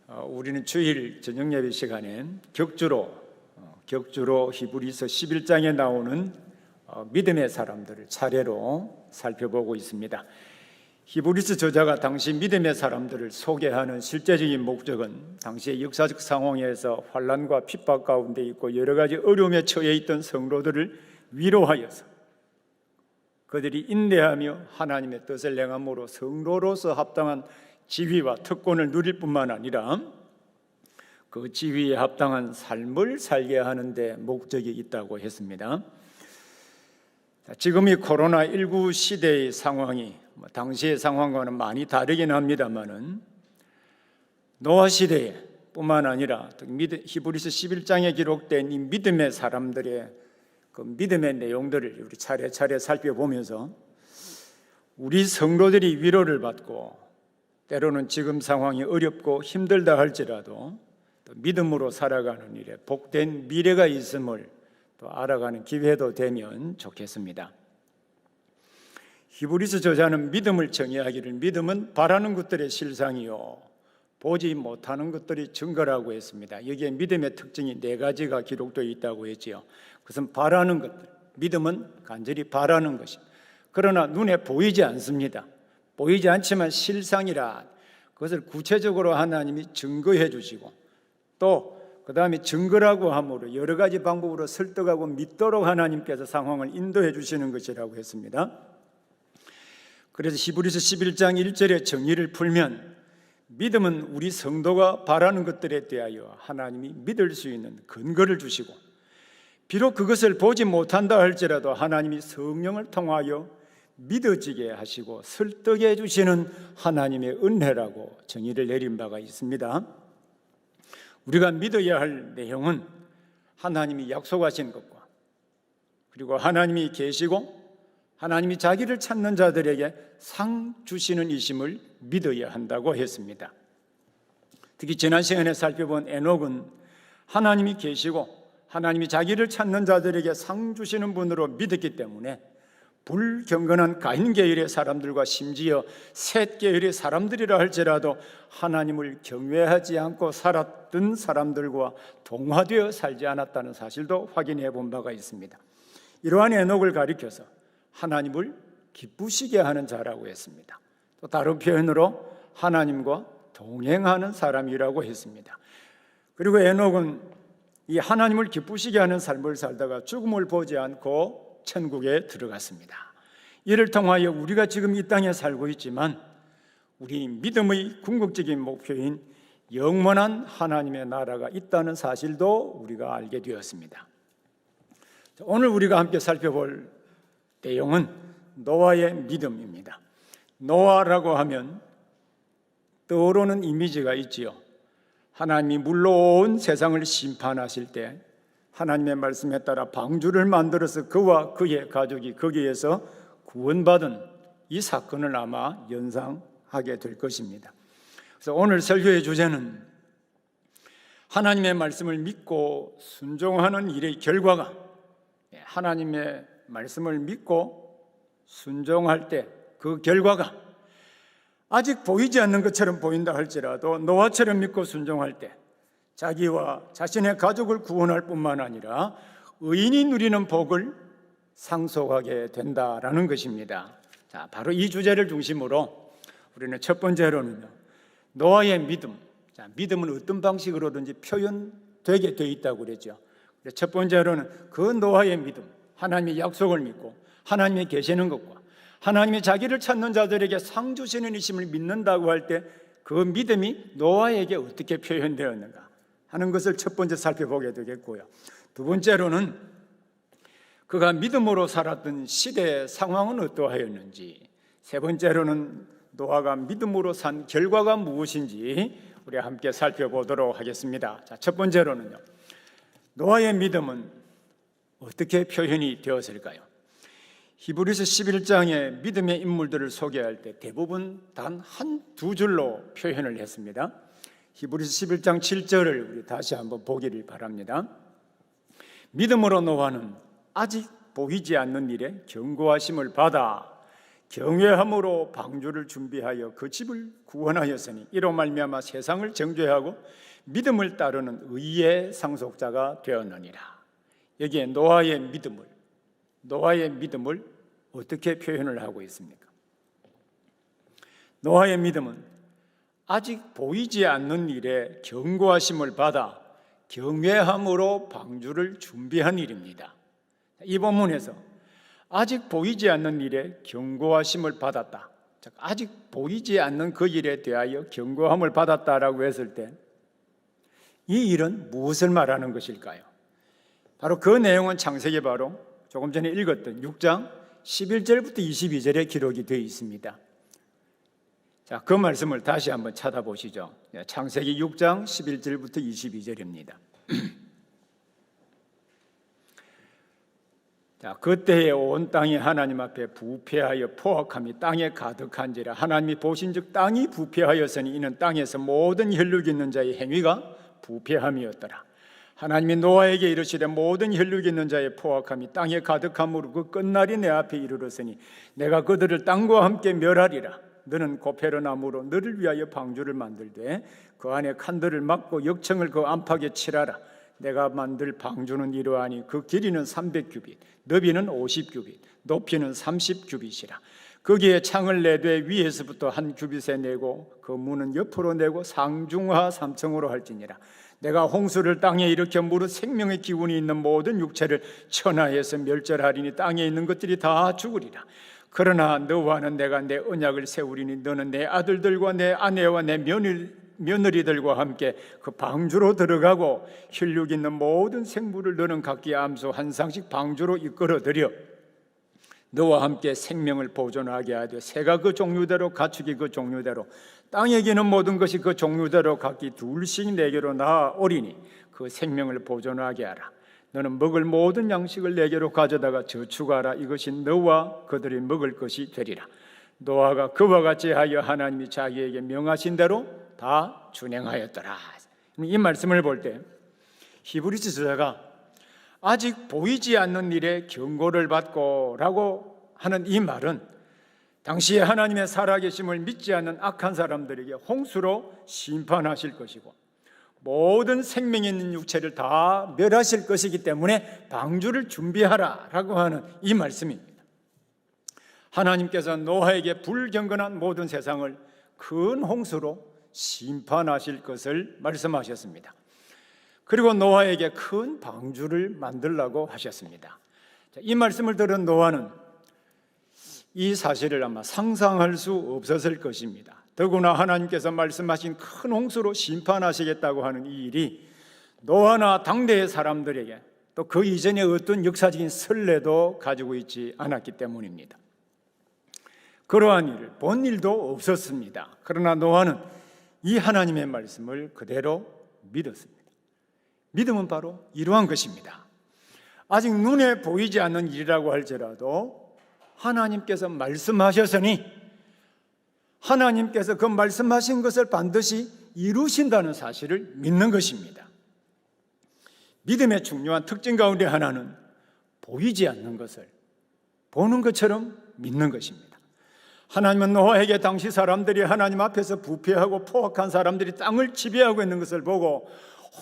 우리는 주일 저녁 예배 시간에 격주로 히브리서 11장에 나오는 믿음의 사람들을 차례로 살펴보고 있습니다. 히브리서 저자가 당시 믿음의 사람들을 소개하는 실제적인 목적은 당시의 역사적 상황에서 환난과 핍박 가운데 있고 여러 가지 어려움에 처해 있던 성도들을 위로하여서 그들이 인내하며 하나님의 뜻을 행함으로 성도로서 합당한 지위와 특권을 누릴 뿐만 아니라 그 지위에 합당한 삶을 살게 하는 데 목적이 있다고 했습니다. 지금 이 코로나19 시대의 상황이 당시의 상황과는 많이 다르긴 합니다만은 노아 시대에 뿐만 아니라 히브리서 11장에 기록된 이 믿음의 사람들의 그 믿음의 내용들을 우리 차례차례 살펴보면서 우리 성도들이 위로를 받고 때로는 지금 상황이 어렵고 힘들다 할지라도 또 믿음으로 살아가는 일에 복된 미래가 있음을 또 알아가는 기회도 되면 좋겠습니다. 히브리서 저자는 믿음을 정의하기를 믿음은 바라는 것들의 실상이요 보지 못하는 것들이 증거라고 했습니다. 여기에 믿음의 특징이 4가지가 기록되어 있다고 했지요. 그것은 바라는 것들, 믿음은 간절히 바라는 것입니다. 그러나 눈에 보이지 않습니다. 보이지 않지만 실상이라 그것을 구체적으로 하나님이 증거해 주시고 또 그 다음에 증거라고 함으로 여러 가지 방법으로 설득하고 믿도록 하나님께서 상황을 인도해 주시는 것이라고 했습니다. 그래서 히브리서 11장 1절의 정의를 풀면 믿음은 우리 성도가 바라는 것들에 대하여 하나님이 믿을 수 있는 근거를 주시고 비록 그것을 보지 못한다 할지라도 하나님이 성령을 통하여 믿어지게 하시고 설득해 주시는 하나님의 은혜라고 정의를 내린 바가 있습니다. 우리가 믿어야 할 내용은 하나님이 약속하신 것과 그리고 하나님이 계시고 하나님이 자기를 찾는 자들에게 상 주시는 이심을 믿어야 한다고 했습니다. 특히 지난 시간에 살펴본 에녹은 하나님이 계시고 하나님이 자기를 찾는 자들에게 상 주시는 분으로 믿었기 때문에 불경건한 가인 계열의 사람들과 심지어 셋 계열의 사람들이라 할지라도 하나님을 경외하지 않고 살았던 사람들과 동화되어 살지 않았다는 사실도 확인해 본 바가 있습니다. 이러한 에녹을 가리켜서 하나님을 기쁘시게 하는 자라고 했습니다. 또 다른 표현으로 하나님과 동행하는 사람이라고 했습니다. 그리고 에녹은 이 하나님을 기쁘시게 하는 삶을 살다가 죽음을 보지 않고 천국에 들어갔습니다. 이를 통하여 우리가 지금 이 땅에 살고 있지만 우리 믿음의 궁극적인 목표인 영원한 하나님의 나라가 있다는 사실도 우리가 알게 되었습니다. 오늘 우리가 함께 살펴볼 내용은 노아의 믿음입니다. 노아라고 하면 떠오르는 이미지가 있지요. 하나님이 물로 온 세상을 심판하실 때 하나님의 말씀에 따라 방주를 만들어서 그와 그의 가족이 거기에서 구원받은 이 사건을 아마 연상하게 될 것입니다. 그래서 오늘 설교의 주제는 하나님의 말씀을 믿고 순종하는 일의 결과가 하나님의 말씀을 믿고 순종할 때 그 결과가 아직 보이지 않는 것처럼 보인다 할지라도 노아처럼 믿고 순종할 때 자기와 자신의 가족을 구원할 뿐만 아니라 의인이 누리는 복을 상속하게 된다라는 것입니다. 자, 바로 이 주제를 중심으로 우리는 첫 번째로는 노아의 믿음. 자, 믿음은 어떤 방식으로든지 표현되게 되어 있다고 그랬죠. 첫 번째로는 그 노아의 믿음, 하나님의 약속을 믿고 하나님이 계시는 것과 하나님이 자기를 찾는 자들에게 상 주시는 이심을 믿는다고 할 때 그 믿음이 노아에게 어떻게 표현되었는가 하는 것을 첫 번째 살펴보게 되겠고요. 두 번째로는 그가 믿음으로 살았던 시대의 상황은 어떠하였는지, 세 번째로는 노아가 믿음으로 산 결과가 무엇인지 우리 함께 살펴보도록 하겠습니다. 자, 첫 번째로는요, 노아의 믿음은 어떻게 표현이 되었을까요? 히브리서 11장의 믿음의 인물들을 소개할 때 대부분 단 한두 줄로 표현을 했습니다. 히브리서 11장 7절을 우리 다시 한번 보기를 바랍니다. 믿음으로 노아는 아직 보이지 않는 일에 견고하심을 받아 경외함으로 방주를 준비하여 그 집을 구원하였으니 이로 말미암아 세상을 정죄하고 믿음을 따르는 의의 상속자가 되었느니라. 여기에 노아의 믿음을 어떻게 표현을 하고 있습니까? 노아의 믿음은 아직 보이지 않는 일에 경고하심을 받아 경외함으로 방주를 준비한 일입니다. 이 본문에서 아직 보이지 않는 일에 경고하심을 받았다. 아직 보이지 않는 그 일에 대하여 경고함을 받았다라고 했을 때 이 일은 무엇을 말하는 것일까요? 바로 그 내용은 창세기 바로 조금 전에 읽었던 6장 11절부터 22절에 기록이 되어 있습니다. 자, 그 말씀을 다시 한번 찾아보시죠. 창세기 6장 11절부터 22절입니다. 자, 그때에 온 땅이 하나님 앞에 부패하여 포악함이 땅에 가득한지라. 하나님이 보신즉 땅이 부패하였으니 이는 땅에서 모든 혈육 있는 자의 행위가 부패함이었더라. 하나님이 노아에게 이르시되 모든 혈육 있는 자의 포악함이 땅에 가득함으로 그 끝날이 내 앞에 이르렀으니 내가 그들을 땅과 함께 멸하리라. 너는 고페르나무로 너를 위하여 방주를 만들되 그 안에 칸들을 막고 역청을 그 안팎에 칠하라. 내가 만들 방주는 이러하니 그 길이는 300규빗, 너비는 50규빗, 높이는 30규빗이라. 거기에 창을 내되 위에서부터 한 규빗에 내고 그 문은 옆으로 내고 상중하 3층으로 할지니라. 내가 홍수를 땅에 일으켜 무릇 생명의 기운이 있는 모든 육체를 천하에서 멸절하리니 땅에 있는 것들이 다 죽으리라. 그러나 너와는 내가 내 언약을 세우리니 너는 내 아들들과 내 아내와 내 며느리들과 함께 그 방주로 들어가고 혈육 있는 모든 생물을 너는 각기 암소 한 쌍씩 방주로 이끌어들여 너와 함께 생명을 보존하게 하되 새가 그 종류대로 가축이 그 종류대로 땅에 기는 모든 것이 그 종류대로 각기 둘씩 내게로 나아오리니 그 생명을 보존하게 하라. 너는 먹을 모든 양식을 내게로 가져다가 저축하라. 이것이 너와 그들이 먹을 것이 되리라. 노아가 그와 같이 하여 하나님이 자기에게 명하신 대로 다 준행하였더라. 이 말씀을 볼 때 히브리서 저자가 아직 보이지 않는 일에 경고를 받고 라고 하는 이 말은 당시에 하나님의 살아계심을 믿지 않는 악한 사람들에게 홍수로 심판하실 것이고 모든 생명 있는 육체를 다 멸하실 것이기 때문에 방주를 준비하라 라고 하는 이 말씀입니다. 하나님께서 노아에게 불경건한 모든 세상을 큰 홍수로 심판하실 것을 말씀하셨습니다. 그리고 노아에게 큰 방주를 만들라고 하셨습니다. 이 말씀을 들은 노아는 이 사실을 아마 상상할 수 없었을 것입니다. 더구나 하나님께서 말씀하신 큰 홍수로 심판하시겠다고 하는 이 일이 노아나 당대의 사람들에게 또 그 이전에 어떤 역사적인 선례도 가지고 있지 않았기 때문입니다. 그러한 일을 본 일도 없었습니다. 그러나 노아는 이 하나님의 말씀을 그대로 믿었습니다. 믿음은 바로 이러한 것입니다. 아직 눈에 보이지 않는 일이라고 할지라도 하나님께서 말씀하셨으니 하나님께서 그 말씀하신 것을 반드시 이루신다는 사실을 믿는 것입니다. 믿음의 중요한 특징 가운데 하나는 보이지 않는 것을 보는 것처럼 믿는 것입니다. 하나님은 노아에게 당시 사람들이 하나님 앞에서 부패하고 포악한 사람들이 땅을 지배하고 있는 것을 보고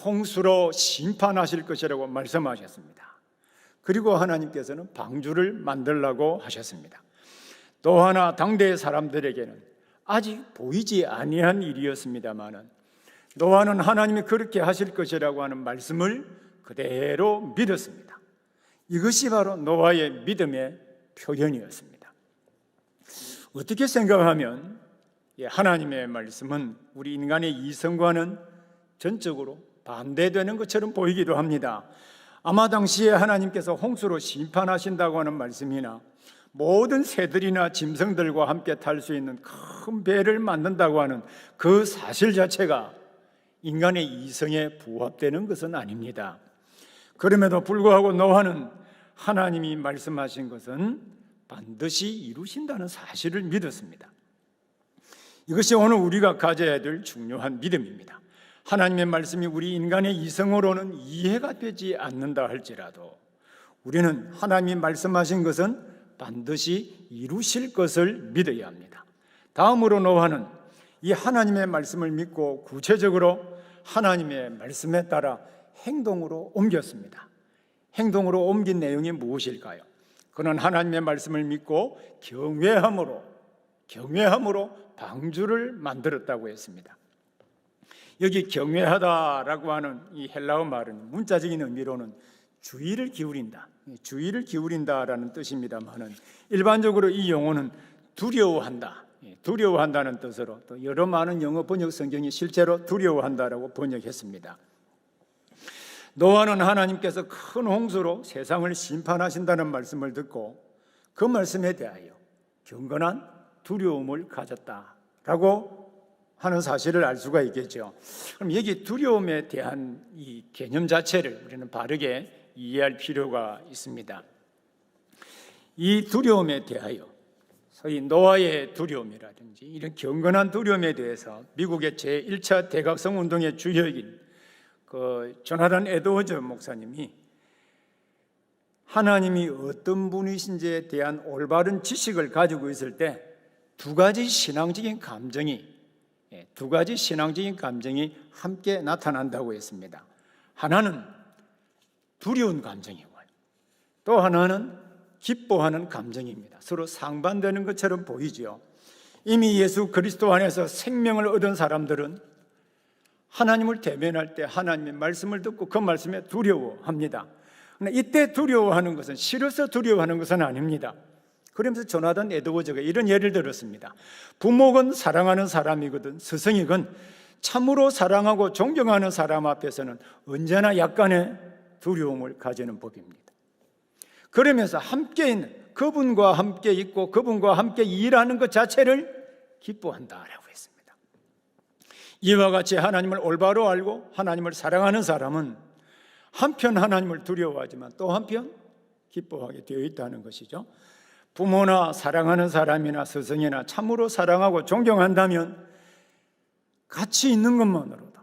홍수로 심판하실 것이라고 말씀하셨습니다. 그리고 하나님께서는 방주를 만들라고 하셨습니다. 또 하나 당대의 사람들에게는 아직 보이지 아니한 일이었습니다마는 노아는 하나님이 그렇게 하실 것이라고 하는 말씀을 그대로 믿었습니다. 이것이 바로 노아의 믿음의 표현이었습니다. 어떻게 생각하면 하나님의 말씀은 우리 인간의 이성과는 전적으로 반대되는 것처럼 보이기도 합니다. 아마 당시에 하나님께서 홍수로 심판하신다고 하는 말씀이나 모든 새들이나 짐승들과 함께 탈 수 있는 큰 배를 만든다고 하는 그 사실 자체가 인간의 이성에 부합되는 것은 아닙니다. 그럼에도 불구하고 노아는 하나님이 말씀하신 것은 반드시 이루신다는 사실을 믿었습니다. 이것이 오늘 우리가 가져야 될 중요한 믿음입니다. 하나님의 말씀이 우리 인간의 이성으로는 이해가 되지 않는다 할지라도 우리는 하나님이 말씀하신 것은 반드시 이루실 것을 믿어야 합니다. 다음으로 노아는 이 하나님의 말씀을 믿고 구체적으로 하나님의 말씀에 따라 행동으로 옮겼습니다. 행동으로 옮긴 내용이 무엇일까요? 그는 하나님의 말씀을 믿고 경외함으로 방주를 만들었다고 했습니다. 여기 경외하다라고 하는 이 헬라어 말은 문자적인 의미로는 주의를 기울인다라는 뜻입니다만은 일반적으로 이 용어는 두려워한다는 뜻으로 또 여러 많은 영어 번역 성경이 실제로 두려워한다라고 번역했습니다. 노아는 하나님께서 큰 홍수로 세상을 심판하신다는 말씀을 듣고 그 말씀에 대하여 경건한 두려움을 가졌다라고 하는 사실을 알 수가 있겠죠. 그럼 여기 두려움에 대한 이 개념 자체를 우리는 바르게 이해할 필요가 있습니다. 이 두려움에 대하여 소위 노아의 두려움이라든지 이런 경건한 두려움에 대해서 미국의 제1차 대각성 운동의 주역인 조나단 에드워즈 목사님이 하나님이 어떤 분이신지에 대한 올바른 지식을 가지고 있을 때 두 가지 신앙적인 감정이 함께 나타난다고 했습니다. 하나는 두려운 감정이고요, 또 하나는 기뻐하는 감정입니다. 서로 상반되는 것처럼 보이죠. 이미 예수 그리스도 안에서 생명을 얻은 사람들은 하나님을 대면할 때 하나님의 말씀을 듣고 그 말씀에 두려워합니다. 그러나 이때 두려워하는 것은 싫어서 두려워하는 것은 아닙니다. 그러면서 조나단 에드워즈가 이런 예를 들었습니다. 부목은 사랑하는 사람이거든 스승이건 참으로 사랑하고 존경하는 사람 앞에서는 언제나 약간의 두려움을 가지는 법입니다. 그러면서 함께 있는 그분과 함께 있고 그분과 함께 일하는 것 자체를 기뻐한다라고 했습니다. 이와 같이 하나님을 올바로 알고 하나님을 사랑하는 사람은 한편 하나님을 두려워하지만 또 한편 기뻐하게 되어 있다는 것이죠. 부모나 사랑하는 사람이나 스승이나 참으로 사랑하고 존경한다면 같이 있는 것만으로도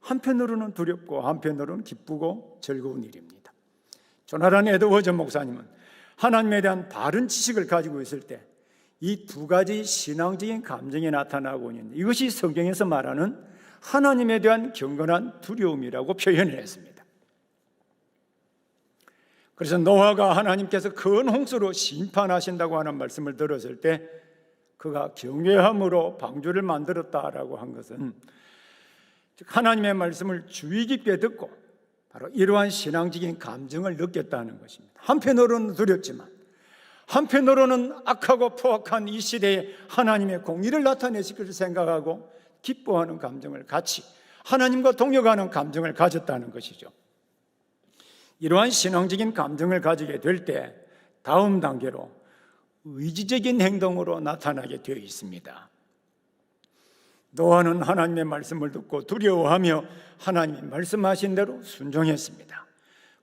한편으로는 두렵고 한편으로는 기쁘고 즐거운 일입니다. 조나단 에드워즈 목사님은 하나님에 대한 바른 지식을 가지고 있을 때 이 두 가지 신앙적인 감정이 나타나고 있는데 이것이 성경에서 말하는 하나님에 대한 경건한 두려움이라고 표현을 했습니다. 그래서 노아가 하나님께서 큰 홍수로 심판하신다고 하는 말씀을 들었을 때 그가 경외함으로 방주를 만들었다라고 한 것은 하나님의 말씀을 주의 깊게 듣고 바로 이러한 신앙적인 감정을 느꼈다는 것입니다. 한편으로는 두렵지만 한편으로는 악하고 포악한 이 시대에 하나님의 공의를 나타내실 것을 생각하고 기뻐하는 감정을 같이 하나님과 동역하는 감정을 가졌다는 것이죠. 이러한 신앙적인 감정을 가지게 될 때 다음 단계로 의지적인 행동으로 나타나게 되어 있습니다. 노아는 하나님의 말씀을 듣고 두려워하며 하나님이 말씀하신 대로 순종했습니다.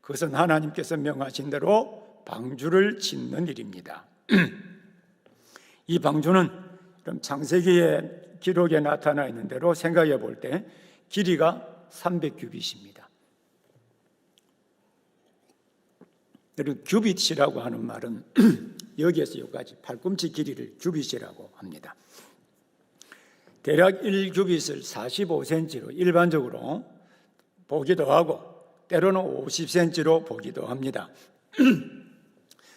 그것은 하나님께서 명하신 대로 방주를 짓는 일입니다. 이 방주는 창세기의 기록에 나타나 있는 대로 생각해 볼 때 길이가 300규빗입니다. 그리고 규빗이라고 하는 말은 여기에서 여기까지 팔꿈치 길이를 규빗이라고 합니다. 대략 1규빗을 45cm로 일반적으로 보기도 하고 때로는 50cm로 보기도 합니다.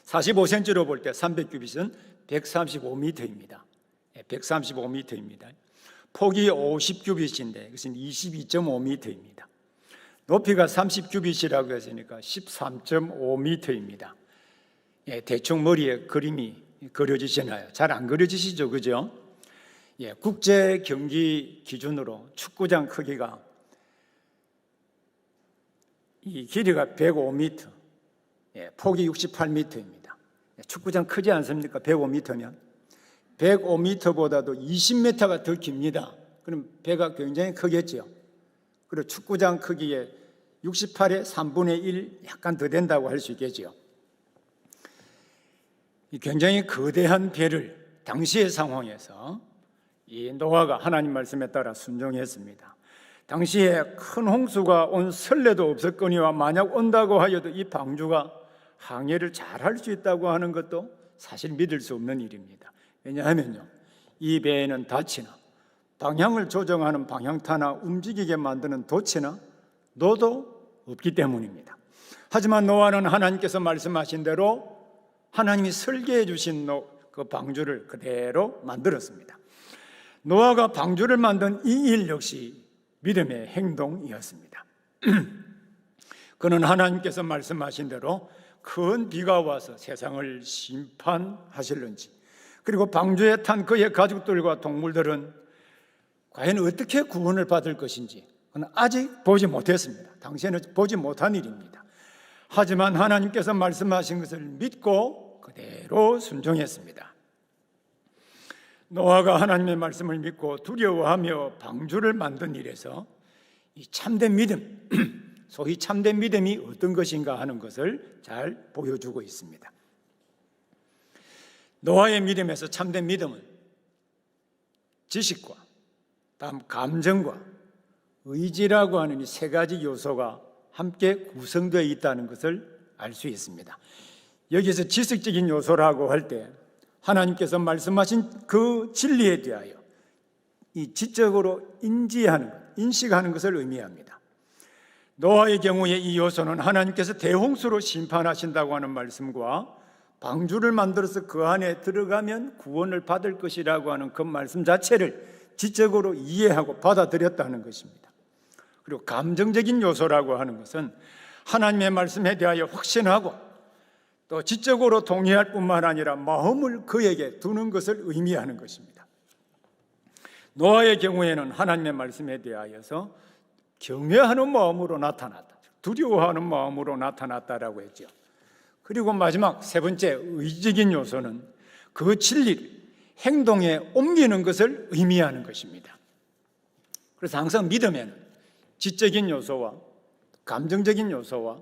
45cm로 볼 때 300규빗은 135m입니다. 135m입니다. 폭이 50규빗인데 그것은 22.5m입니다. 높이가 30규빗이라고 했으니까 13.5m입니다. 대충 머리에 그림이 그려지시나요? 잘 안 그려지시죠? 그죠? 국제 경기 기준으로 축구장 크기가 이 길이가 105m, 폭이 68m입니다. 축구장 크지 않습니까? 105m면 105m보다도 20m가 더 깁니다. 그럼 배가 굉장히 크겠죠. 그리고 축구장 크기에 68의 3분의 1 약간 더 된다고 할 수 있겠죠. 굉장히 거대한 배를 당시의 상황에서 이 노아가 하나님 말씀에 따라 순종했습니다. 당시에 큰 홍수가 온 설레도 없었거니와 만약 온다고 하여도 이 방주가 항해를 잘 할 수 있다고 하는 것도 사실 믿을 수 없는 일입니다. 왜냐하면요, 이 배에는 닻이나 방향을 조정하는 방향타나 움직이게 만드는 돛이나 노도 없기 때문입니다. 하지만 노아는 하나님께서 말씀하신 대로 하나님이 설계해 주신 그 방주를 그대로 만들었습니다. 노아가 방주를 만든 이 일 역시 믿음의 행동이었습니다. 그는 하나님께서 말씀하신 대로 큰 비가 와서 세상을 심판하실는지, 그리고 방주에 탄 그의 가족들과 동물들은 과연 어떻게 구원을 받을 것인지 그는 아직 보지 못했습니다. 당시에는 보지 못한 일입니다. 하지만 하나님께서 말씀하신 것을 믿고 그대로 순종했습니다. 노아가 하나님의 말씀을 믿고 두려워하며 방주를 만든 일에서 이 참된 믿음, 소위 참된 믿음이 어떤 것인가 하는 것을 잘 보여주고 있습니다. 노아의 믿음에서 참된 믿음은 지식과 다음 감정과 의지라고 하는 이 세 가지 요소가 함께 구성되어 있다는 것을 알 수 있습니다. 여기서 지식적인 요소라고 할 때 하나님께서 말씀하신 그 진리에 대하여 이 지적으로 인지하는 것, 인식하는 것을 의미합니다. 노아의 경우에 이 요소는 하나님께서 대홍수로 심판하신다고 하는 말씀과 방주를 만들어서 그 안에 들어가면 구원을 받을 것이라고 하는 그 말씀 자체를 지적으로 이해하고 받아들였다는 것입니다. 그리고 감정적인 요소라고 하는 것은 하나님의 말씀에 대하여 확신하고 또 지적으로 동의할 뿐만 아니라 마음을 그에게 두는 것을 의미하는 것입니다. 노아의 경우에는 하나님의 말씀에 대하여서 경외하는 마음으로 나타났다, 두려워하는 마음으로 나타났다라고 했죠. 그리고 마지막 세 번째 의지적인 요소는 그 진리를 행동에 옮기는 것을 의미하는 것입니다. 그래서 항상 믿음에는 지적인 요소와 감정적인 요소와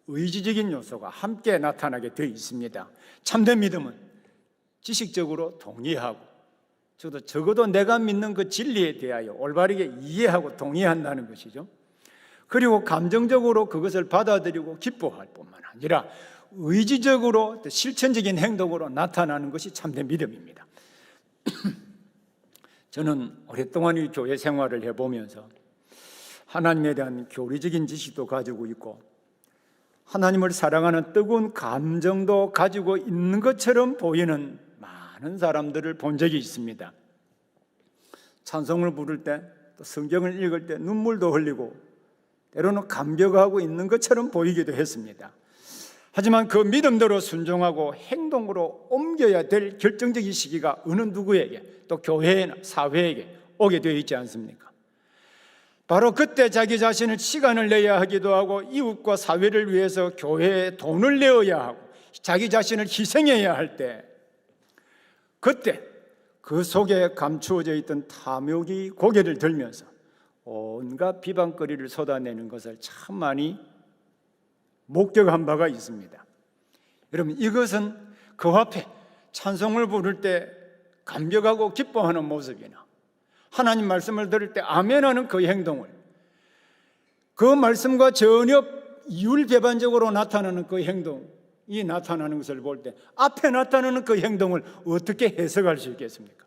의지적인 요소가 함께 나타나게 되어 있습니다. 참된 믿음은 지식적으로 동의하고 적어도 내가 믿는 그 진리에 대하여 올바르게 이해하고 동의한다는 것이죠. 그리고 감정적으로 그것을 받아들이고 기뻐할 뿐만 아니라 의지적으로 실천적인 행동으로 나타나는 것이 참된 믿음입니다. 저는 오랫동안 이 교회 생활을 해보면서 하나님에 대한 교리적인 지식도 가지고 있고 하나님을 사랑하는 뜨거운 감정도 가지고 있는 것처럼 보이는 많은 사람들을 본 적이 있습니다. 찬송을 부를 때, 또 성경을 읽을 때 눈물도 흘리고 때로는 감격하고 있는 것처럼 보이기도 했습니다. 하지만 그 믿음대로 순종하고 행동으로 옮겨야 될 결정적인 시기가 어느 누구에게, 또 교회나 사회에게 오게 되어 있지 않습니까? 바로 그때 자기 자신을 시간을 내야 하기도 하고 이웃과 사회를 위해서 교회에 돈을 내어야 하고 자기 자신을 희생해야 할 때, 그때 그 속에 감추어져 있던 탐욕이 고개를 들면서 온갖 비방거리를 쏟아내는 것을 참 많이 목격한 바가 있습니다. 여러분, 이것은 그 앞에 찬송을 부를 때 감격하고 기뻐하는 모습이나 하나님 말씀을 들을 때 아멘하는 그 행동을, 그 말씀과 전혀 이율배반적으로 나타나는 그 행동이 나타나는 것을 볼 때 앞에 나타나는 그 행동을 어떻게 해석할 수 있겠습니까?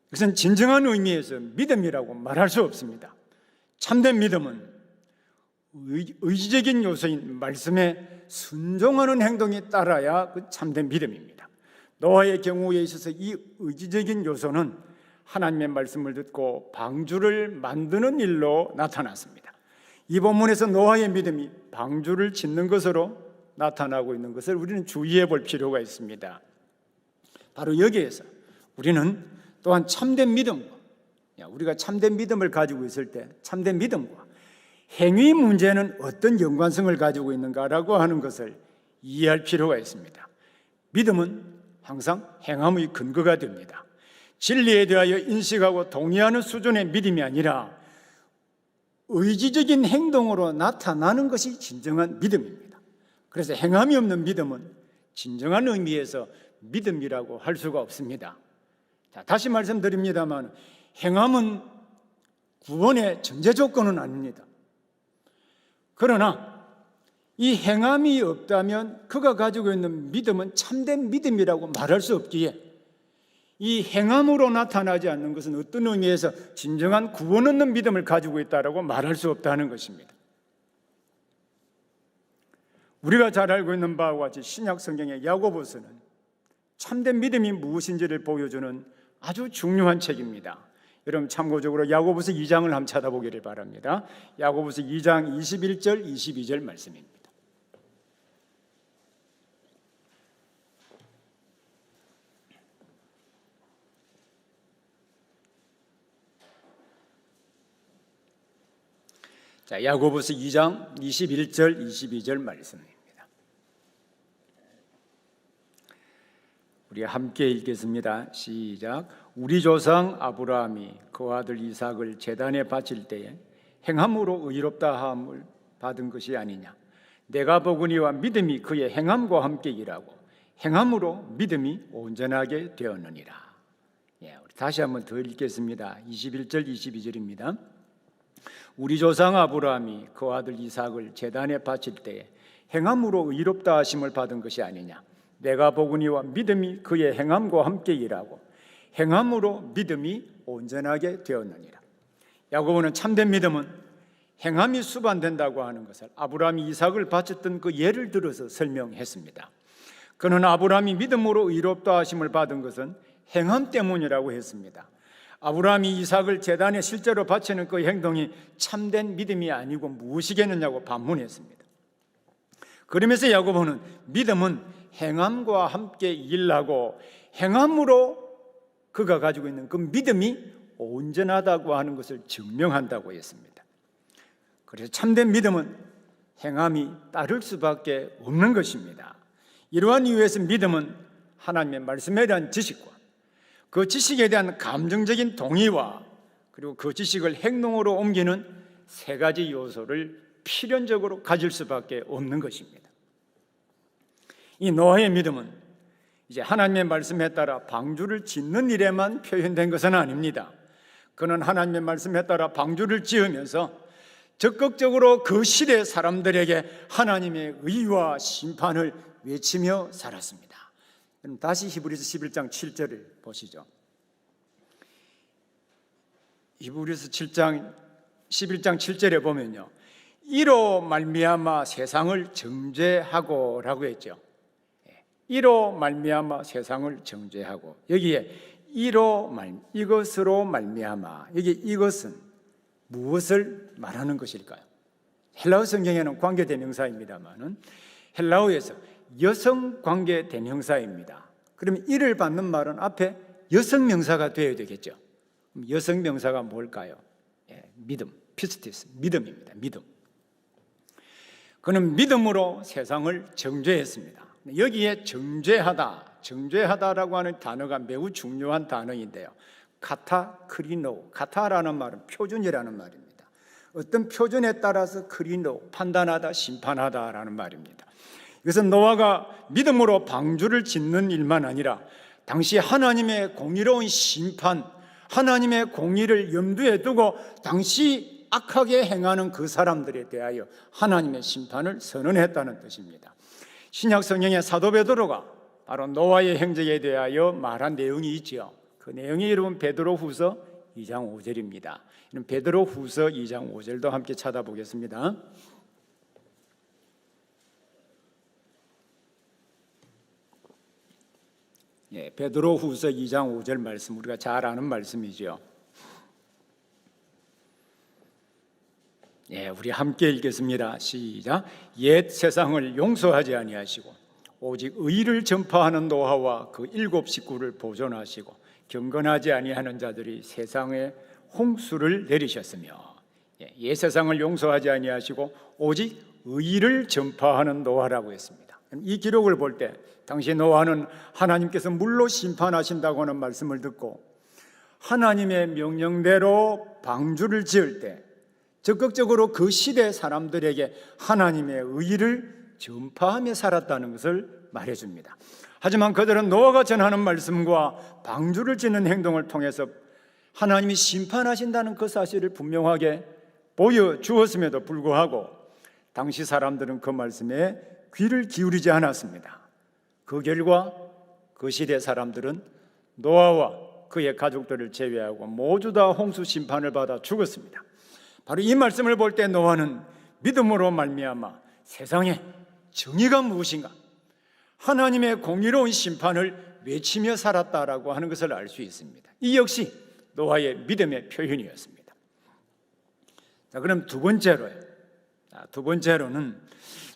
그것은 진정한 의미에서 믿음이라고 말할 수 없습니다. 참된 믿음은 의지적인 요소인 말씀에 순종하는 행동이 따라야 그 참된 믿음입니다. 노아의 경우에 있어서 이 의지적인 요소는 하나님의 말씀을 듣고 방주를 만드는 일로 나타났습니다. 이 본문에서 노아의 믿음이 방주를 짓는 것으로 나타나고 있는 것을 우리는 주의해 볼 필요가 있습니다. 바로 여기에서 우리는 또한 참된 믿음과, 우리가 참된 믿음을 가지고 있을 때 참된 믿음과 행위 문제는 어떤 연관성을 가지고 있는가라고 하는 것을 이해할 필요가 있습니다. 믿음은 항상 행함의 근거가 됩니다. 진리에 대하여 인식하고 동의하는 수준의 믿음이 아니라 의지적인 행동으로 나타나는 것이 진정한 믿음입니다. 그래서 행함이 없는 믿음은 진정한 의미에서 믿음이라고 할 수가 없습니다. 자, 다시 말씀드립니다만 행함은 구원의 전제 조건은 아닙니다. 그러나 이 행함이 없다면 그가 가지고 있는 믿음은 참된 믿음이라고 말할 수 없기에 이 행함으로 나타나지 않는 것은 어떤 의미에서 진정한 구원 얻는 믿음을 가지고 있다고 말할 수 없다는 것입니다. 우리가 잘 알고 있는 바와 같이 신약 성경의 야고보서는 참된 믿음이 무엇인지를 보여주는 아주 중요한 책입니다. 여러분 참고적으로 야고보서 2장을 한번 찾아보기를 바랍니다. 야고보서 2장 21절 22절 말씀입니다. 자, 야고보서 2장 21절 22절 말씀입니다. 우리 함께 읽겠습니다. 시작. 우리 조상 아브라함이 그 아들 이삭을 제단에 바칠 때에 행함으로 의롭다 함을 받은 것이 아니냐. 내가 보거니와 믿음이 그의 행함과 함께 일하고 행함으로 믿음이 온전하게 되었느니라. 우리 다시 한번 더 읽겠습니다. 21절 22절입니다. 우리 조상 아브라함이 그 아들 이삭을 제단에 바칠 때에 행함으로 의롭다 하심을 받은 것이 아니냐. 내가 보거니와 믿음이 그의 행함과 함께 일하고 행함으로 믿음이 온전하게 되었느니라. 야고보는 참된 믿음은 행함이 수반된다고 하는 것을 아브라함이 이삭을 바쳤던 그 예를 들어서 설명했습니다. 그는 아브라함이 믿음으로 의롭다 하심을 받은 것은 행함 때문이라고 했습니다. 아브라함이 이삭을 제단에 실제로 바치는 그 행동이 참된 믿음이 아니고 무엇이겠느냐고 반문했습니다. 그러면서 야고보는 믿음은 행함과 함께 일하고 행함으로 그가 가지고 있는 그 믿음이 온전하다고 하는 것을 증명한다고 했습니다. 그래서 참된 믿음은 행함이 따를 수밖에 없는 것입니다. 이러한 이유에서 믿음은 하나님의 말씀에 대한 지식과 그 지식에 대한 감정적인 동의와 그리고 그 지식을 행동으로 옮기는 세 가지 요소를 필연적으로 가질 수밖에 없는 것입니다. 이 노아의 믿음은 이제 하나님의 말씀에 따라 방주를 짓는 일에만 표현된 것은 아닙니다. 그는 하나님의 말씀에 따라 방주를 지으면서 적극적으로 그 시대 사람들에게 하나님의 의와 심판을 외치며 살았습니다. 그럼 다시 히브리서 11장 7절을 보시죠. 히브리서 11장 7절에 보면요, 이로 말미암아 세상을 정죄하고 라고 했죠. 이로 말미암아 세상을 정죄하고, 여기에 이것으로 말미암아, 여기 이것은 무엇을 말하는 것일까요? 헬라어 성경에는 관계대명사입니다만은 헬라어에서 여성 관계대명사입니다. 그러면 이를 받는 말은 앞에 여성명사가 되어야 되겠죠. 여성명사가 뭘까요? 믿음, 피스티스, 믿음입니다. 믿음. 그는 믿음으로 세상을 정죄했습니다. 여기에 정죄하다라고 하는 단어가 매우 중요한 단어인데요. 카타크리노, 카타라는 말은 표준이라는 말입니다. 어떤 표준에 따라서 크리노, 판단하다, 심판하다라는 말입니다. 이것은 노아가 믿음으로 방주를 짓는 일만 아니라 당시 하나님의 공의로운 심판, 하나님의 공의를 염두에 두고 당시 악하게 행하는 그 사람들에 대하여 하나님의 심판을 선언했다는 뜻입니다. 신약 성경의 사도 베드로가 바로 노아의 행적에 대하여 말한 내용이 있죠. 그 내용이 여러분 베드로후서 2장 5절입니다. 베드로후서 2장 5절도 함께 찾아보겠습니다. 베드로후서 2장 5절 말씀, 우리가 잘 아는 말씀이죠. 우리 함께 읽겠습니다. 시작. 옛 세상을 용서하지 아니하시고 오직 의를 전파하는 노아와 그 7 식구를 보존하시고 경건하지 아니하는 자들이 세상에 홍수를 내리셨으며, 옛 세상을 용서하지 아니하시고 오직 의를 전파하는 노아라고 했습니다. 이 기록을 볼 때 당시 노아는 하나님께서 물로 심판하신다고 하는 말씀을 듣고 하나님의 명령대로 방주를 지을 때 적극적으로 그 시대 사람들에게 하나님의 의를 전파하며 살았다는 것을 말해줍니다. 하지만 그들은 노아가 전하는 말씀과 방주를 짓는 행동을 통해서 하나님이 심판하신다는 그 사실을 분명하게 보여주었음에도 불구하고 당시 사람들은 그 말씀에 귀를 기울이지 않았습니다. 그 결과 그 시대 사람들은 노아와 그의 가족들을 제외하고 모두 다 홍수 심판을 받아 죽었습니다. 바로 이 말씀을 볼 때 노아는 믿음으로 말미암아 세상에 정의가 무엇인가, 하나님의 공의로운 심판을 외치며 살았다라고 하는 것을 알 수 있습니다. 이 역시 노아의 믿음의 표현이었습니다. 자, 그럼 두 번째로는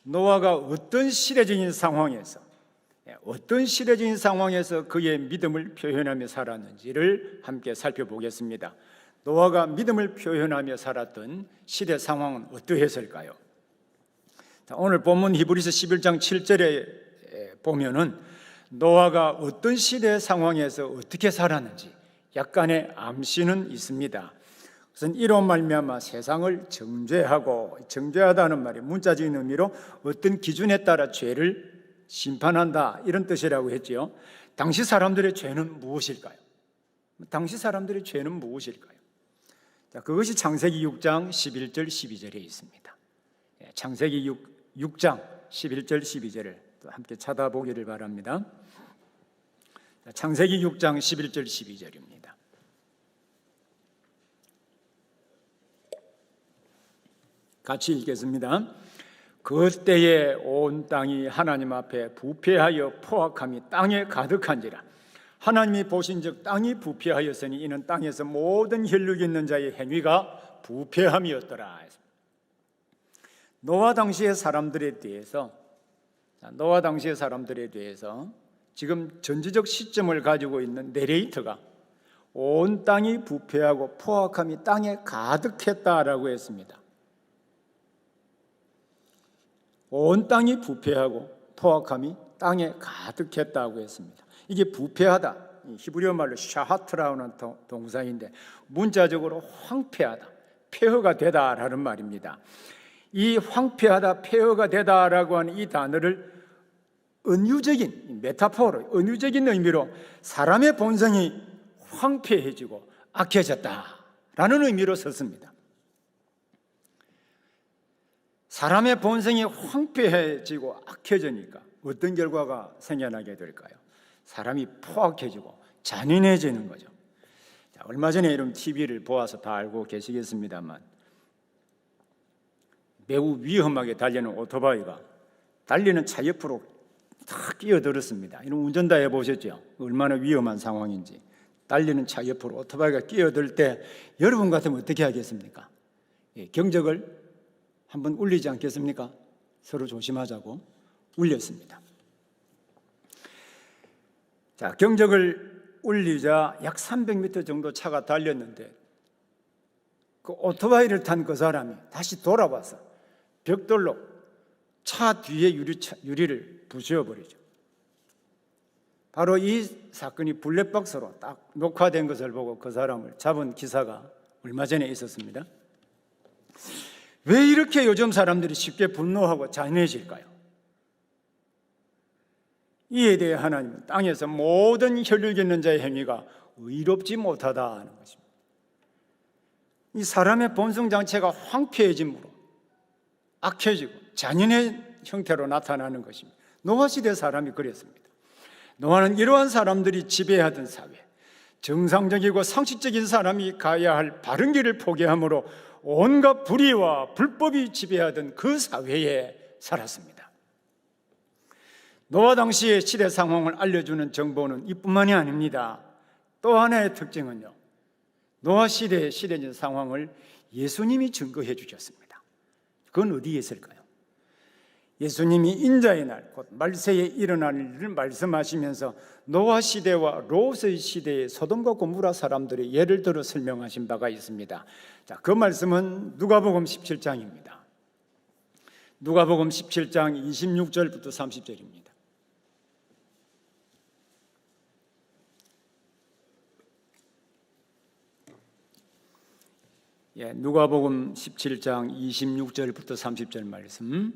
노아가 어떤 시대적인 상황에서 그의 믿음을 표현하며 살았는지를 함께 살펴보겠습니다. 노아가 믿음을 표현하며 살았던 시대 상황은 어떠했을까요? 자, 오늘 본문 히브리서 11장 7절에 보면은 노아가 어떤 시대 상황에서 어떻게 살았는지 약간의 암시는 있습니다. 그것은 이로 말미암아 세상을 정죄하다는 말이 문자적인 의미로 어떤 기준에 따라 죄를 심판한다, 이런 뜻이라고 했지요. 당시 사람들의 죄는 무엇일까요? 자, 그것이 창세기 6장 11절 12절에 있습니다. 창세기 6장 11절 12절을 함께 찾아보기를 바랍니다. 창세기 6장 11절 12절입니다. 같이 읽겠습니다. 그때에 온 땅이 하나님 앞에 부패하여 포악함이 땅에 가득한지라. 하나님이 보신즉 땅이 부패하였으니 이는 땅에서 모든 혈육이 있는 자의 행위가 부패함이었더라. 노아 당시의 사람들에 대해서 지금 전지적 시점을 가지고 있는 내레이터가 온 땅이 부패하고 포악함이 땅에 가득했다라고 했습니다. 온 땅이 부패하고 포악함이 땅에 가득했다고 했습니다. 이게 부패하다, 히브리어 말로 샤하트라는 동사인데 문자적으로 황폐하다, 폐허가 되다라는 말입니다. 이 황폐하다, 폐허가 되다라고 하는 이 단어를 은유적인 의미로 사람의 본성이 황폐해지고 악해졌다라는 의미로 썼습니다. 사람의 본성이 황폐해지고 악해지니까 어떤 결과가 생겨나게 될까요? 사람이 포악해지고 잔인해지는 거죠. 자, 얼마 전에 이런 TV를 보아서 다 알고 계시겠습니다만 매우 위험하게 달리는 오토바이가 달리는 차 옆으로 탁 끼어들었습니다. 이런 운전 다 해보셨죠? 얼마나 위험한 상황인지. 달리는 차 옆으로 오토바이가 끼어들 때 여러분 같으면 어떻게 하겠습니까? 경적을 한번 울리지 않겠습니까? 서로 조심하자고 울렸습니다. 자, 경적을 울리자 약 300m 정도 차가 달렸는데 그 오토바이를 탄 그 사람이 다시 돌아와서 벽돌로 차 뒤에 유리를 부수어버리죠. 바로 이 사건이 블랙박스로 딱 녹화된 것을 보고 그 사람을 잡은 기사가 얼마 전에 있었습니다. 왜 이렇게 요즘 사람들이 쉽게 분노하고 잔인해질까요? 이에 대해 하나님은 땅에서 모든 혈육 있는 자의 행위가 의롭지 못하다는 것입니다. 이 사람의 본성 자체가 황폐해짐으로 악해지고 잔인한 형태로 나타나는 것입니다. 노아 시대 사람이 그랬습니다. 노아는 이러한 사람들이 지배하던 사회, 정상적이고 상식적인 사람이 가야 할 바른 길을 포기함으로 온갖 불의와 불법이 지배하던 그 사회에 살았습니다. 노아 당시의 시대 상황을 알려주는 정보는 이뿐만이 아닙니다. 또 하나의 특징은요, 노아 시대의 시대적 상황을 예수님이 증거해 주셨습니다. 그건 어디에 있을까요? 예수님이 인자의 날, 곧 말세에 일어날 일을 말씀하시면서 노아 시대와 롯의 시대의 소돔과 고모라 사람들의 예를 들어 설명하신 바가 있습니다. 자, 그 말씀은 누가복음 17장입니다. 누가복음 17장 26절부터 30절입니다. 누가복음 17장 26절부터 30절 말씀.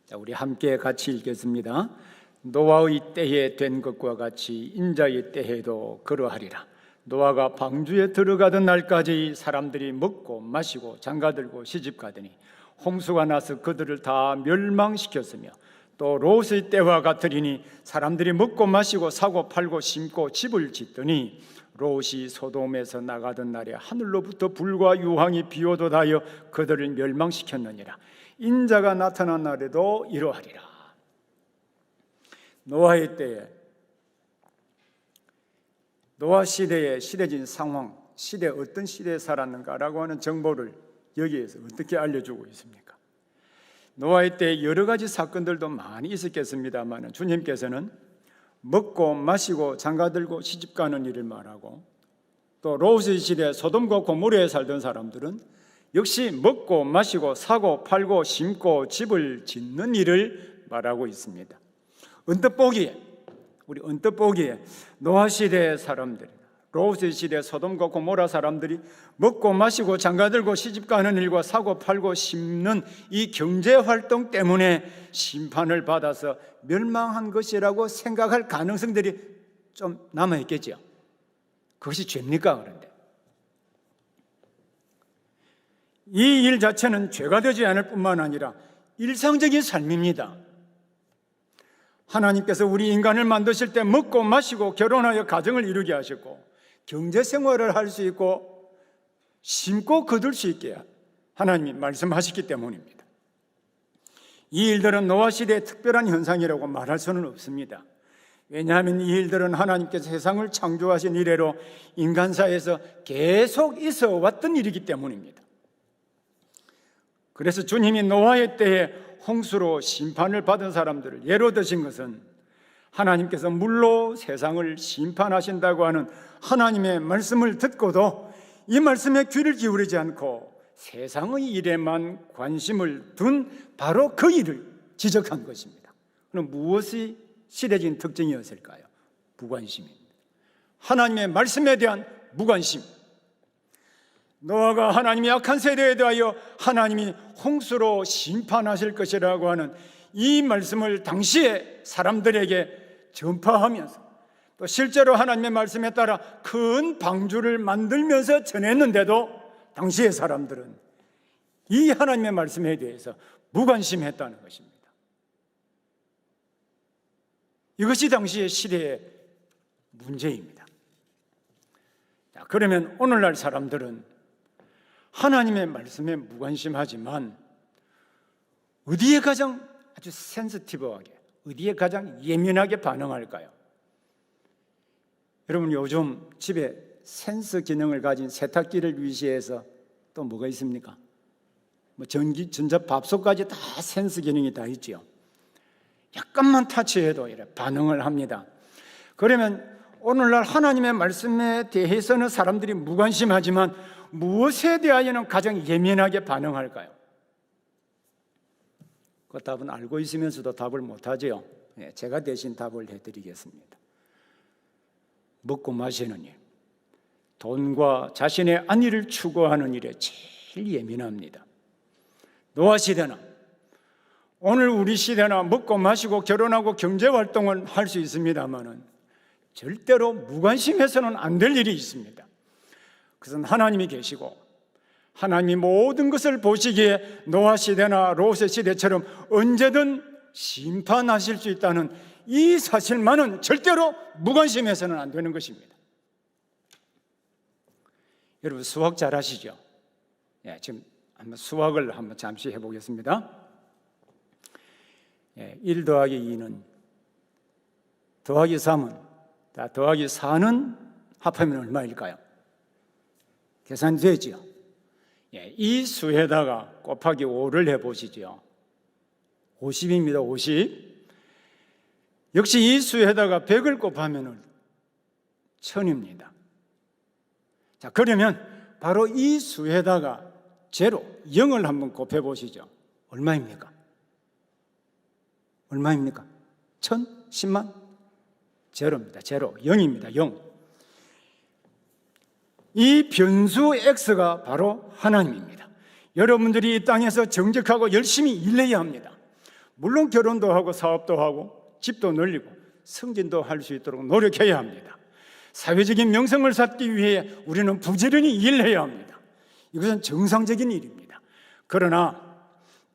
자, 우리 함께 같이 읽겠습니다. 노아의 때에 된 것과 같이 인자의 때에도 그러하리라. 노아가 방주에 들어가던 날까지 사람들이 먹고 마시고 장가들고 시집가더니 홍수가 나서 그들을 다 멸망시켰으며 또 롯의 때와 같으리니 사람들이 먹고 마시고 사고 팔고 심고 집을 짓더니 롯이 소돔에서 나가던 날에 하늘로부터 불과 유황이 비오듯 하여 그들을 멸망시켰느니라. 인자가 나타난 날에도 이러하리라. 노아의 때에, 노아 시대에 시대적인 상황, 시대 어떤 시대에 살았는가라고 하는 정보를 여기에서 어떻게 알려주고 있습니까? 노아의 때 여러 가지 사건들도 많이 있었겠습니다만 주님께서는 먹고 마시고 장가들고 시집가는 일을 말하고, 또 롯의 시대 소돔과 고모라에 살던 사람들은 역시 먹고 마시고 사고 팔고 심고 집을 짓는 일을 말하고 있습니다. 언뜻 보기에 노아 시대의 사람들, 롯의 시대 소돔과 고모라 사람들이 먹고 마시고 장가들고 시집가는 일과 사고 팔고 심는 이 경제활동 때문에 심판을 받아서 멸망한 것이라고 생각할 가능성들이 좀 남아있겠죠. 그것이 죄입니까? 그런데 이 일 자체는 죄가 되지 않을 뿐만 아니라 일상적인 삶입니다. 하나님께서 우리 인간을 만드실 때 먹고 마시고 결혼하여 가정을 이루게 하셨고 경제생활을 할 수 있고 심고 거둘 수 있게 하나님이 말씀하셨기 때문입니다. 이 일들은 노아 시대의 특별한 현상이라고 말할 수는 없습니다. 왜냐하면 이 일들은 하나님께서 세상을 창조하신 이래로 인간사에서 계속 있어 왔던 일이기 때문입니다. 그래서 주님이 노아의 때에 홍수로 심판을 받은 사람들을 예로 드신 것은 하나님께서 물로 세상을 심판하신다고 하는 하나님의 말씀을 듣고도 이 말씀에 귀를 기울이지 않고 세상의 일에만 관심을 둔 바로 그 일을 지적한 것입니다. 그럼 무엇이 시대적인 특징이었을까요? 무관심입니다. 하나님의 말씀에 대한 무관심. 노아가 하나님의 악한 세대에 대하여 하나님이 홍수로 심판하실 것이라고 하는 이 말씀을 당시에 사람들에게 전파하면서 또 실제로 하나님의 말씀에 따라 큰 방주를 만들면서 전했는데도 당시의 사람들은 이 하나님의 말씀에 대해서 무관심했다는 것입니다. 이것이 당시의 시대의 문제입니다. 자, 그러면 오늘날 사람들은 하나님의 말씀에 무관심하지만 어디에 가장 아주 센시티브하게, 어디에 가장 예민하게 반응할까요? 여러분, 요즘 집에 센서 기능을 가진 세탁기를 위시해서 또 뭐가 있습니까? 전자밥솥까지 다 센서 기능이 다 있죠. 약간만 타치해도 이래 반응을 합니다. 그러면 오늘날 하나님의 말씀에 대해서는 사람들이 무관심하지만 무엇에 대하여는 가장 예민하게 반응할까요? 그 답은 알고 있으면서도 답을 못하죠. 제가 대신 답을 해드리겠습니다. 먹고 마시는 일, 돈과 자신의 안위를 추구하는 일에 제일 예민합니다. 노아 시대나 오늘 우리 시대나 먹고 마시고 결혼하고 경제활동을 할 수 있습니다마는 절대로 무관심해서는 안 될 일이 있습니다. 그것은 하나님이 계시고 하나님이 모든 것을 보시기에 노아 시대나 롯의 시대처럼 언제든 심판하실 수 있다는 이 사실만은 절대로 무관심해서는 안 되는 것입니다. 여러분, 수학 잘 하시죠? 지금 한번 수학을 한번 잠시 해보겠습니다. 1 더하기 2는 더하기 3은 더하기 4는 합하면 얼마일까요? 계산되죠? 이 수에다가 곱하기 5를 해보시죠. 50입니다. 50. 역시 이 수에다가 100을 곱하면 1000입니다. 자, 그러면 바로 이 수에다가 제로, 0을 한번 곱해 보시죠. 얼마입니까? 얼마입니까? 1000? 10만? 제로입니다. 제로, 0입니다. 0. 이 변수 X가 바로 하나님입니다. 여러분들이 이 땅에서 정직하고 열심히 일해야 합니다. 물론 결혼도 하고 사업도 하고 집도 늘리고 승진도 할 수 있도록 노력해야 합니다. 사회적인 명성을 쌓기 위해 우리는 부지런히 일해야 합니다. 이것은 정상적인 일입니다. 그러나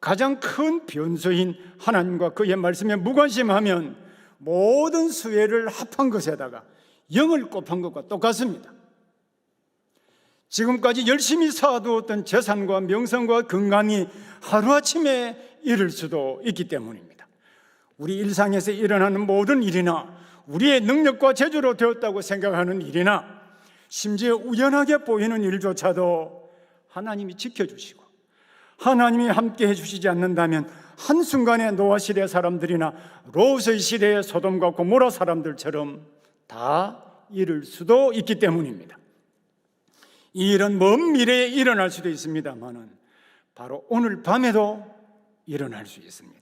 가장 큰 변수인 하나님과 그의 말씀에 무관심하면 모든 수혜를 합한 것에다가 0을 곱한 것과 똑같습니다. 지금까지 열심히 쌓아두었던 재산과 명성과 건강이 하루아침에 잃을 수도 있기 때문입니다. 우리 일상에서 일어나는 모든 일이나 우리의 능력과 재주로 되었다고 생각하는 일이나 심지어 우연하게 보이는 일조차도 하나님이 지켜주시고 하나님이 함께 해주시지 않는다면 한순간에 노아 시대 사람들이나 롯의 시대의 소돔과 고모라 사람들처럼 다 잃을 수도 있기 때문입니다. 이 일은 먼 미래에 일어날 수도 있습니다만 바로 오늘 밤에도 일어날 수 있습니다.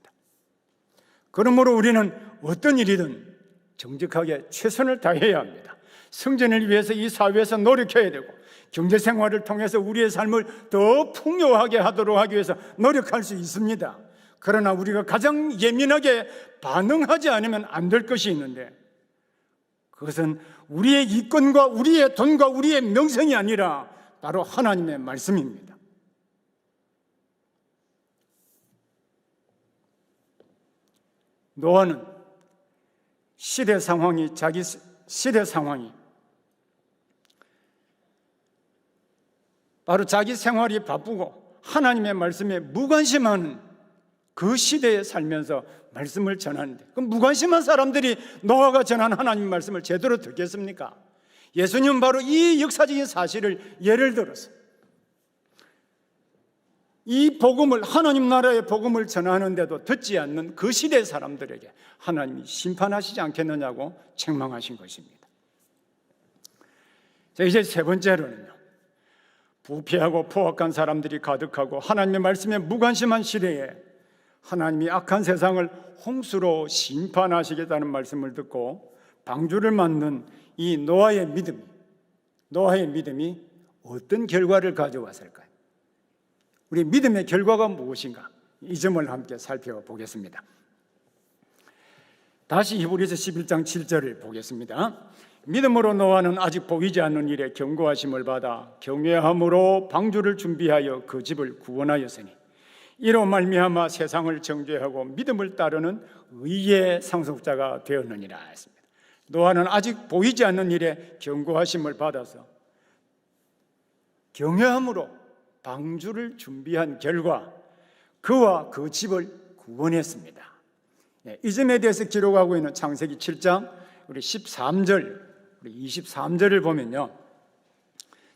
그러므로 우리는 어떤 일이든 정직하게 최선을 다해야 합니다. 성전을 위해서 이 사회에서 노력해야 되고 경제생활을 통해서 우리의 삶을 더 풍요하게 하도록 하기 위해서 노력할 수 있습니다. 그러나 우리가 가장 예민하게 반응하지 않으면 안 될 것이 있는데 그것은 우리의 이권과 우리의 돈과 우리의 명성이 아니라 바로 하나님의 말씀입니다. 노아는 시대 상황이 바로 자기 생활이 바쁘고 하나님의 말씀에 무관심한 그 시대에 살면서 말씀을 전하는데 그럼 무관심한 사람들이 노아가 전한 하나님 말씀을 제대로 듣겠습니까? 예수님은 바로 이 역사적인 사실을 예를 들어서 이 복음을 하나님 나라의 복음을 전하는데도 듣지 않는 그 시대 사람들에게 하나님이 심판하시지 않겠느냐고 책망하신 것입니다. 자, 이제 세 번째로는요, 부패하고 포악한 사람들이 가득하고 하나님의 말씀에 무관심한 시대에 하나님이 악한 세상을 홍수로 심판하시겠다는 말씀을 듣고 방주를 만든 이 노아의 믿음이 어떤 결과를 가져왔을까요? 우리 믿음의 결과가 무엇인가? 이 점을 함께 살펴보겠습니다. 다시 히브리서 11장 7절을 보겠습니다. 믿음으로 노아는 아직 보이지 않는 일에 경고하심을 받아 경외함으로 방주를 준비하여 그 집을 구원하였으니 이로 말미암아 세상을 정죄하고 믿음을 따르는 의의 상속자가 되었느니라 했습니다. 노아는 아직 보이지 않는 일에 경고하심을 받아서 경외함으로 방주를 준비한 결과 그와 그 집을 구원했습니다. 이 점에 대해서 기록하고 있는 창세기 7장 우리 13절, 우리 23절을 보면요,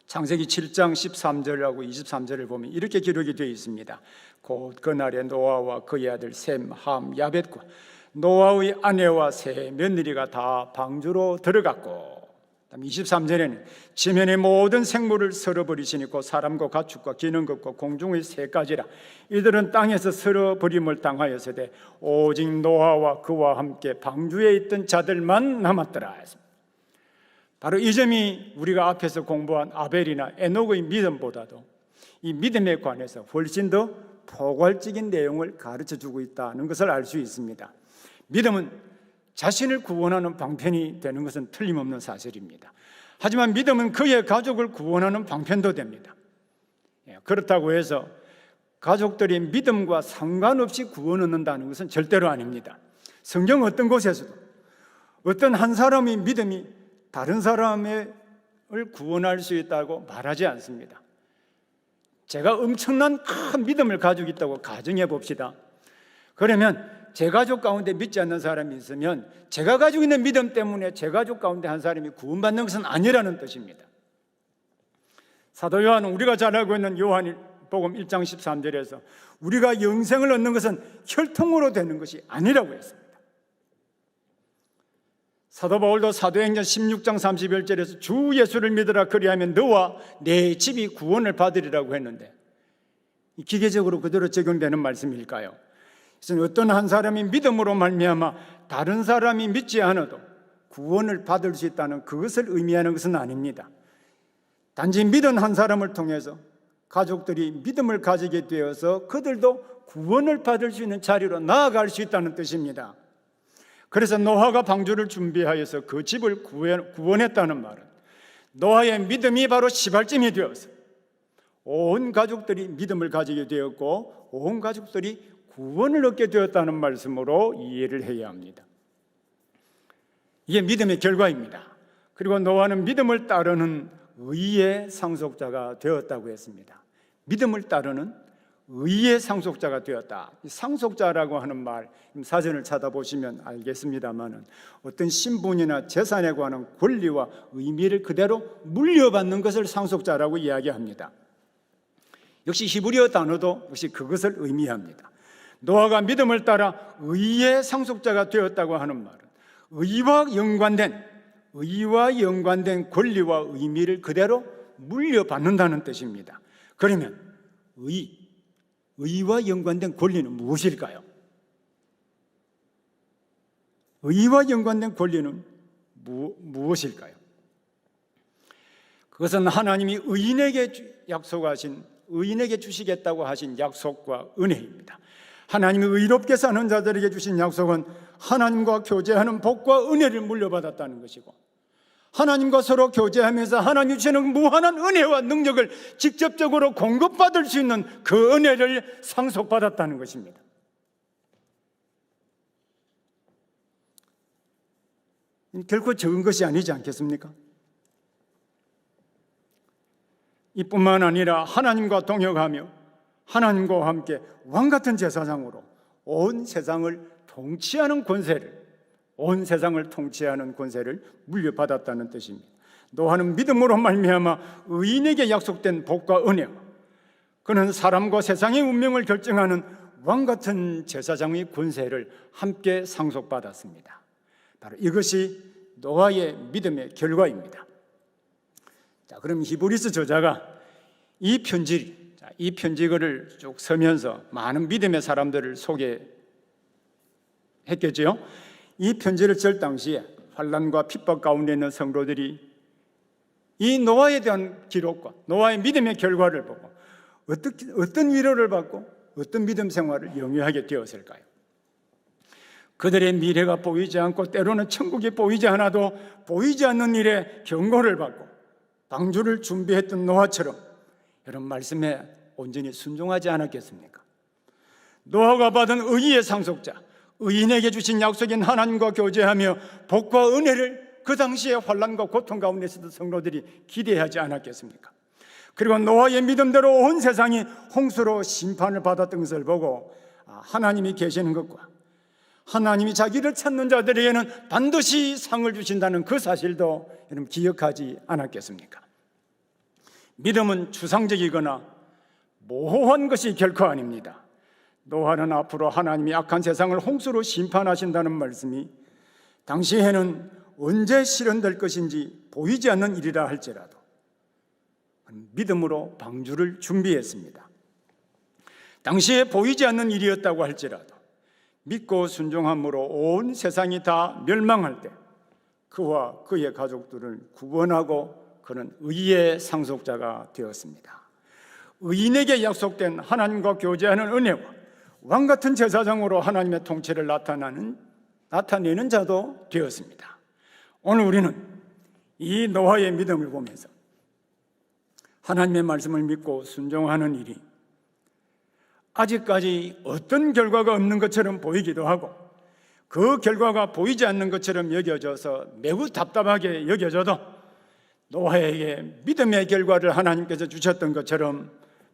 창세기 7장 13절하고 23절을 보면 이렇게 기록이 되어 있습니다. 곧 그날에 노아와 그의 아들 셈, 함, 야벳과 노아의 아내와 세 며느리가 다 방주로 들어갔고, 23절에는 지면의 모든 생물을 썰어버리시니 곧 사람과 가축과 기는 것과 공중의 새까지라 이들은 땅에서 썰어버림을 당하였으되 오직 노아와 그와 함께 방주에 있던 자들만 남았더라 했습니다. 바로 이 점이 우리가 앞에서 공부한 아벨이나 에녹의 믿음보다도 이 믿음에 관해서 훨씬 더 포괄적인 내용을 가르쳐주고 있다는 것을 알 수 있습니다. 믿음은 자신을 구원하는 방편이 되는 것은 틀림없는 사실입니다. 하지만 믿음은 그의 가족을 구원하는 방편도 됩니다. 그렇다고 해서 가족들이 믿음과 상관없이 구원 얻는다는 것은 절대로 아닙니다. 성경 어떤 곳에서도 어떤 한 사람의 믿음이 다른 사람을 구원할 수 있다고 말하지 않습니다. 제가 엄청난 큰 믿음을 가지고 있다고 가정해 봅시다. 그러면 제 가족 가운데 믿지 않는 사람이 있으면 제가 가지고 있는 믿음 때문에 제 가족 가운데 한 사람이 구원받는 것은 아니라는 뜻입니다. 사도 요한은 우리가 잘 알고 있는 요한복음 1장 13절에서 우리가 영생을 얻는 것은 혈통으로 되는 것이 아니라고 했습니다. 사도 바울도 사도행전 16장 31절에서 주 예수를 믿으라 그리하면 너와 내 집이 구원을 받으리라고 했는데 기계적으로 그대로 적용되는 말씀일까요? 그래서 어떤 한 사람이 믿음으로 말미암아 다른 사람이 믿지 않아도 구원을 받을 수 있다는 그것을 의미하는 것은 아닙니다. 단지 믿은 한 사람을 통해서 가족들이 믿음을 가지게 되어서 그들도 구원을 받을 수 있는 자리로 나아갈 수 있다는 뜻입니다. 그래서 노아가 방주를 준비하여서 그 집을 구원했다는 말은 노아의 믿음이 바로 시발점이 되어서 온 가족들이 믿음을 가지게 되었고 온 가족들이 구원을 얻게 되었다는 말씀으로 이해를 해야 합니다. 이게 믿음의 결과입니다. 그리고 노아는 믿음을 따르는 의의 상속자가 되었다고 했습니다. 믿음을 따르는 의의 상속자가 되었다. 상속자라고 하는 말, 사전을 찾아보시면 알겠습니다만은 어떤 신분이나 재산에 관한 권리와 의미를 그대로 물려받는 것을 상속자라고 이야기합니다. 역시 히브리어 단어도 역시 그것을 의미합니다. 노아가 믿음을 따라 의의 상속자가 되었다고 하는 말은 의와 연관된 권리와 의미를 그대로 물려받는다는 뜻입니다. 그러면 의와 연관된 권리는 무엇일까요? 의와 연관된 권리는 무엇일까요? 그것은 하나님이 의인에게 주시겠다고 하신 약속과 은혜입니다. 하나님이 의롭게 사는 자들에게 주신 약속은 하나님과 교제하는 복과 은혜를 물려받았다는 것이고, 하나님과 서로 교제하면서 하나님이 주시는 무한한 은혜와 능력을 직접적으로 공급받을 수 있는 그 은혜를 상속받았다는 것입니다. 결코 적은 것이 아니지 않겠습니까? 이뿐만 아니라 하나님과 동역하며 하나님과 함께 왕같은 제사장으로 온 세상을 통치하는 권세를 물려받았다는 뜻입니다. 노아는 믿음으로 말미암아 의인에게 약속된 복과 은혜와 그는 사람과 세상의 운명을 결정하는 왕같은 제사장의 권세를 함께 상속받았습니다. 바로 이것이 노아의 믿음의 결과입니다. 자, 그럼 히브리서 저자가 이 편지글을 쭉 서면서 많은 믿음의 사람들을 소개했겠죠. 이 편지를 쓸 당시에 환난과 핍박 가운데 있는 성도들이 이 노아에 대한 기록과 노아의 믿음의 결과를 보고 어떤 위로를 받고 어떤 믿음 생활을 영위하게 되었을까요? 그들의 미래가 보이지 않고 때로는 천국이 보이지 않아도 보이지 않는 일에 경고를 받고 방주를 준비했던 노아처럼 이런 말씀에 온전히 순종하지 않았겠습니까? 노아가 받은 의의 상속자, 의인에게 주신 약속인 하나님과 교제하며 복과 은혜를 그 당시에 환난과 고통 가운데 있었던 성도들이 기대하지 않았겠습니까? 그리고 노아의 믿음대로 온 세상이 홍수로 심판을 받았던 것을 보고 하나님이 계시는 것과 하나님이 자기를 찾는 자들에게는 반드시 상을 주신다는 그 사실도 여러분 기억하지 않았겠습니까? 믿음은 추상적이거나 모호한 것이 결코 아닙니다. 노아는 앞으로 하나님이 악한 세상을 홍수로 심판하신다는 말씀이 당시에는 언제 실현될 것인지 보이지 않는 일이라 할지라도 믿음으로 방주를 준비했습니다. 당시에 보이지 않는 일이었다고 할지라도 믿고 순종함으로 온 세상이 다 멸망할 때 그와 그의 가족들을 구원하고 그는 의의 상속자가 되었습니다. 의인에게 약속된 하나님과 교제하는 은혜와 왕같은 제사장으로 하나님의 통치를 나타내는 자도 되었습니다. 오늘 우리는 이 노아의 믿음을 보면서 하나님의 말씀을 믿고 순종하는 일이 아직까지 어떤 결과가 없는 것처럼 보이기도 하고 그 결과가 보이지 않는 것처럼 여겨져서 매우 답답하게 여겨져도 노아에게 믿음의 결과를 하나님께서 주셨던 것처럼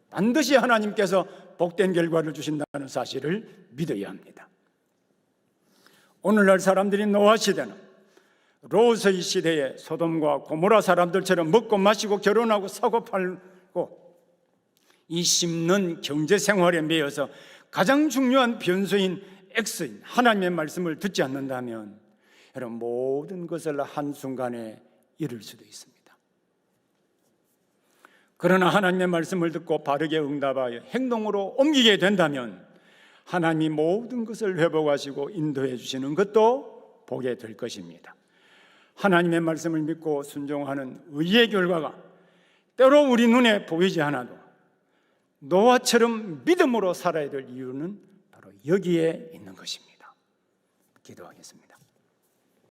반드시 하나님께서 복된 결과를 주신다는 사실을 믿어야 합니다. 오늘날 사람들이 노아 시대는 롯의 시대의 소돔과 고모라 사람들처럼 먹고 마시고 결혼하고 사고 팔고 이 씹는 경제 생활에 매여서 가장 중요한 변수인 X인 하나님의 말씀을 듣지 않는다면 여러분 모든 것을 한순간에 잃을 수도 있습니다. 그러나 하나님의 말씀을 듣고 바르게 응답하여 행동으로 옮기게 된다면 하나님이 모든 것을 회복하시고 인도해 주시는 것도 보게 될 것입니다. 하나님의 말씀을 믿고 순종하는 의의 결과가 때로 우리 눈에 보이지 않아도 노아처럼 믿음으로 살아야 될 이유는 바로 여기에 있는 것입니다. 기도하겠습니다.